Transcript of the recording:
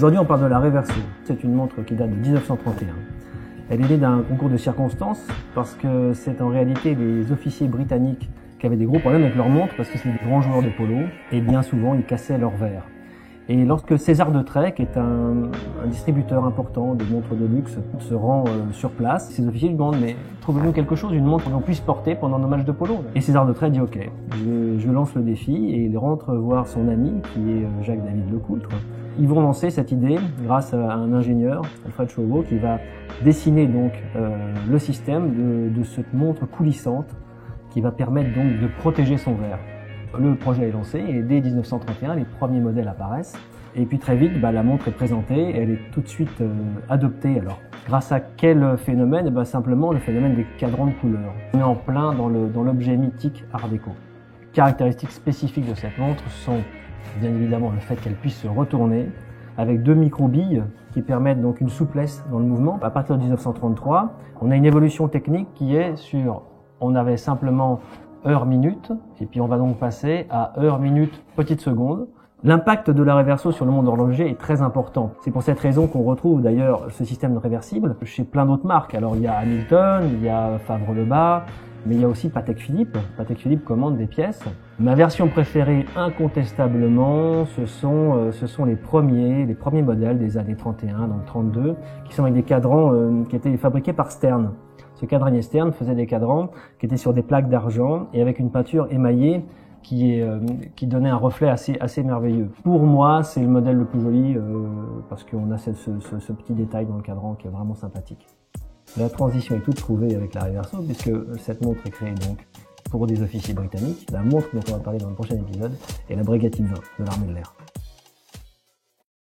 Aujourd'hui, on parle de la Reverso. C'est une montre qui date de 1931. Elle est née d'un concours de circonstances parce que c'est en réalité des officiers britanniques qui avaient des gros problèmes avec leurs montres parce que c'est des grands joueurs de polo et bien souvent ils cassaient leurs verres. Et lorsque César de Trait, qui est un distributeur important de montres de luxe, se rend sur place, ces officiers lui demandent « Mais trouvez-nous quelque chose, une montre qu'on puisse porter pendant nos matchs de polo ?» Et César de Trait dit « Ok, je lance le défi » et il rentre voir son ami qui est Jacques-David Lecoultre. Ils vont lancer cette idée grâce à un ingénieur, Alfred Chauveau, qui va dessiner donc le système de cette montre coulissante qui va permettre donc de protéger son verre. Le projet est lancé et dès 1931, les premiers modèles apparaissent. Et puis très vite, la montre est présentée, elle est tout de suite adoptée. Alors, grâce à quel phénomène? Simplement le phénomène des cadrans de couleur. On est en plein dans l'objet mythique Art déco. Caractéristiques spécifiques de cette montre sont bien évidemment le fait qu'elle puisse se retourner avec 2 micro-billes qui permettent donc une souplesse dans le mouvement. À partir de 1933, on a une évolution technique qui est sur, on avait simplement heure-minute, et puis on va donc passer à heure-minute, petite seconde. L'impact de la Reverso sur le monde horloger est très important. C'est pour cette raison qu'on retrouve d'ailleurs ce système réversible chez plein d'autres marques. Alors il y a Hamilton, il y a Fabre-Lebas, mais il y a aussi Patek Philippe. Patek Philippe commande des pièces. Ma version préférée, incontestablement, ce sont les premiers modèles des années 31, donc 32, qui sont avec des cadrans qui étaient fabriqués par Stern. Ce cadranier Stern faisait des cadrans qui étaient sur des plaques d'argent et avec une peinture émaillée qui donnait un reflet assez merveilleux. Pour moi, c'est le modèle le plus joli parce qu'on a ce petit détail dans le cadran qui est vraiment sympathique. La transition est toute trouvée avec la Reverso puisque cette montre est créée donc pour des officiers britanniques. La montre dont on va parler dans le prochain épisode est la Breguet Type 20 de l'armée de l'air.